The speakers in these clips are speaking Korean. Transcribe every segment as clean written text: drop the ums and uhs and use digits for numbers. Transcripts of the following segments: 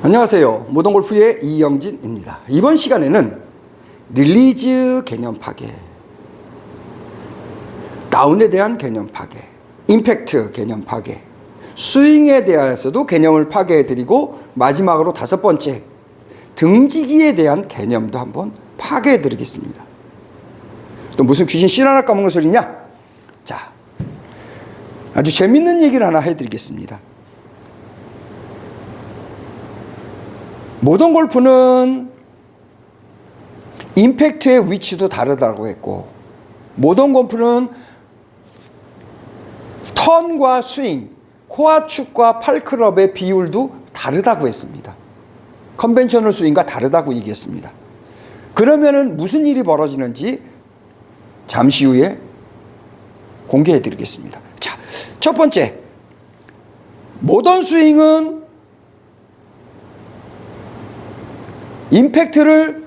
안녕하세요. 모던골프의 이영진입니다. 이번 시간에는 릴리즈 개념 파괴, 다운에 대한 개념 파괴, 임팩트 개념 파괴, 스윙에 대해서도 개념을 파괴해드리고 마지막으로 다섯 번째, 등지기에 대한 개념도 한번 파괴해드리겠습니다. 또 무슨 귀신 씨 하나 까먹는 소리냐? 자, 아주 재밌는 얘기를 하나 해드리겠습니다. 모던 골프는 임팩트의 위치도 다르다고 했고, 모던 골프는 턴과 스윙, 코어 축과 팔클럽의 비율도 다르다고 했습니다. 컨벤셔널 스윙과 다르다고 얘기했습니다. 그러면은 무슨 일이 벌어지는지 잠시 후에 공개해 드리겠습니다. 자, 첫 번째, 모던 스윙은 임팩트를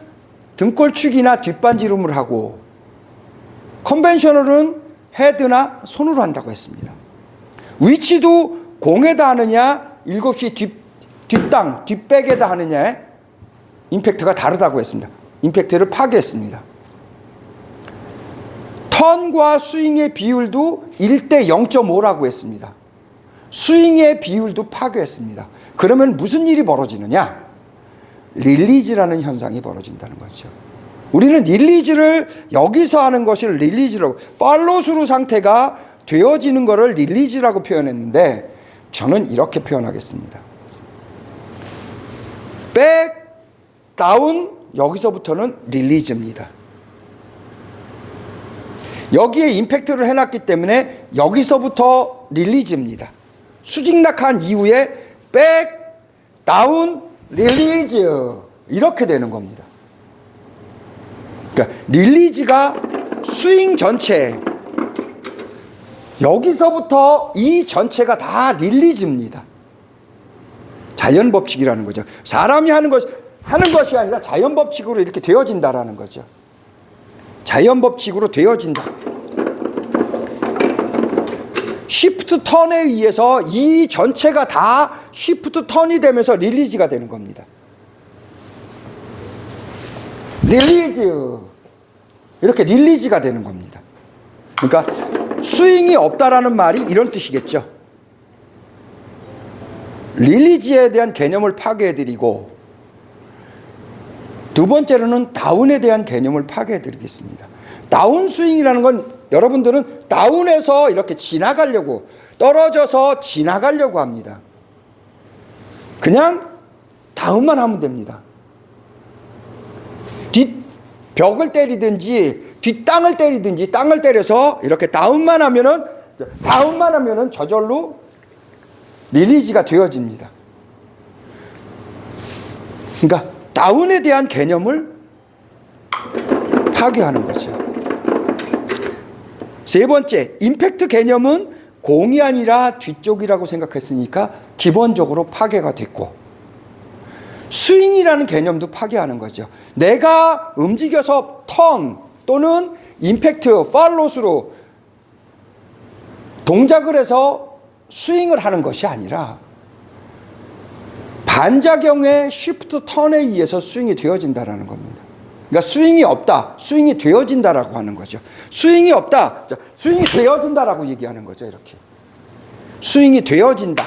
등골축이나 뒷반지름을 하고, 컨벤셔널은 헤드나 손으로 한다고 했습니다. 위치도 공에다 하느냐 7시 뒷땅 뒷백에다 하느냐의 임팩트가 다르다고 했습니다. 임팩트를 파괴했습니다. 턴과 스윙의 비율도 1대 0.5라고 했습니다. 스윙의 비율도 파괴했습니다. 그러면 무슨 일이 벌어지느냐? 릴리즈라는 현상이 벌어진다는 거죠. 우리는 릴리즈를, 여기서 하는 것을 릴리즈라고, 팔로스루 상태가 되어지는 것을 릴리즈라고 표현했는데, 저는 이렇게 표현하겠습니다. 백, 다운, 여기서부터는 릴리즈입니다. 여기에 임팩트를 해놨기 때문에 여기서부터 릴리즈입니다. 수직낙한 이후에 백, 다운, 릴리즈, 이렇게 되는 겁니다. 그러니까 릴리즈가 스윙 전체, 여기서부터 이 전체가 다 릴리즈입니다. 자연 법칙이라는 거죠. 사람이 하는 것이 아니라 자연 법칙으로 이렇게 되어진다라는 거죠. 자연 법칙으로 되어진다. 시프트 턴에 의해서 이 전체가 다 시프트 턴이 되면서 릴리즈가 되는 겁니다. 릴리즈, 이렇게 릴리즈가 되는 겁니다. 그러니까 스윙이 없다라는 말이 이런 뜻이겠죠. 릴리즈에 대한 개념을 파괴해드리고, 두 번째로는 다운에 대한 개념을 파괴해드리겠습니다. 다운 스윙이라는 건 여러분들은 다운에서 이렇게 지나가려고, 떨어져서 지나가려고 합니다. 그냥 다운만 하면 됩니다. 뒷벽을 때리든지 뒷땅을 때리든지 땅을 때려서 이렇게 다운만 하면은 저절로 릴리즈가 되어집니다. 그러니까 다운에 대한 개념을 파괴하는 거죠. 세 번째, 임팩트 개념은 공이 아니라 뒤쪽이라고 생각했으니까 기본적으로 파괴가 됐고, 스윙이라는 개념도 파괴하는 거죠. 내가 움직여서 턴 또는 임팩트, 팔로스로 동작을 해서 스윙을 하는 것이 아니라 반작용의 쉬프트 턴에 의해서 스윙이 되어진다라는 겁니다. 그러니까 스윙이 없다, 스윙이 되어진다라고 하는 거죠. 스윙이 없다, 스윙이 되어진다라고 얘기하는 거죠. 이렇게 스윙이 되어진다.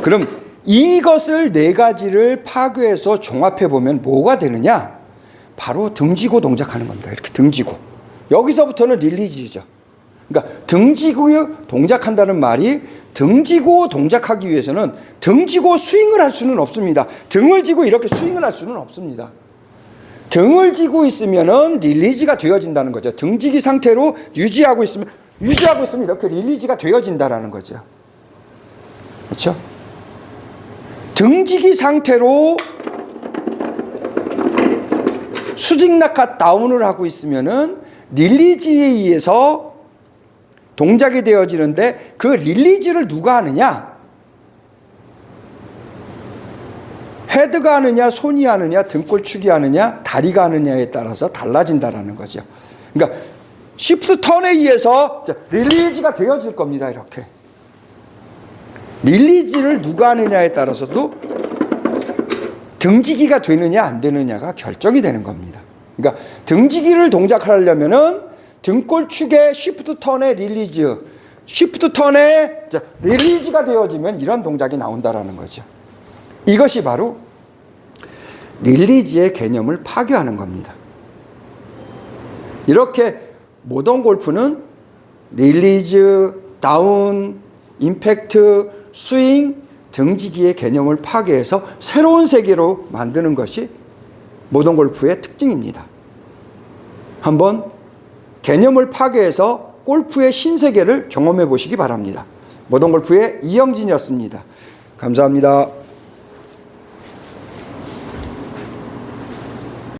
그럼 이것을 네 가지를 파괴해서 종합해 보면 뭐가 되느냐? 바로 등지고 동작하는 겁니다. 이렇게 등지고, 여기서부터는 릴리즈죠. 그러니까 등지고 동작한다는 말이, 등지고 동작하기 위해서는 등지고 스윙을 할 수는 없습니다. 등을 지고 이렇게 스윙을 할 수는 없습니다. 등을 지고 있으면은 릴리즈가 되어진다는 거죠. 등지기 상태로 유지하고 있으면 이렇게 릴리즈가 되어진다라는 거죠. 그렇죠? 등지기 상태로 수직낙하 다운을 하고 있으면은 릴리즈에 의해서 동작이 되어지는데, 그 릴리즈를 누가 하느냐? 헤드가 하느냐, 손이 하느냐, 등골축이 하느냐, 다리가 하느냐에 따라서 달라진다라는 거죠. 그러니까 시프트 턴에 의해서 릴리즈가 되어질 겁니다. 이렇게 릴리즈를 누가 하느냐에 따라서도 등지기가 되느냐 안 되느냐가 결정이 되는 겁니다. 그러니까 등지기를 동작하려면은 등골축의 쉬프트 턴의 릴리즈, 쉬프트 턴의 릴리즈가 되어지면 이런 동작이 나온다라는 거죠. 이것이 바로 릴리즈의 개념을 파괴하는 겁니다. 이렇게 모던 골프는 릴리즈, 다운, 임팩트, 스윙, 등지기의 개념을 파괴해서 새로운 세계로 만드는 것이 모던 골프의 특징입니다. 한번 개념을 파괴해서 골프의 신세계를 경험해 보시기 바랍니다. 모던 골프의 이영진이었습니다. 감사합니다.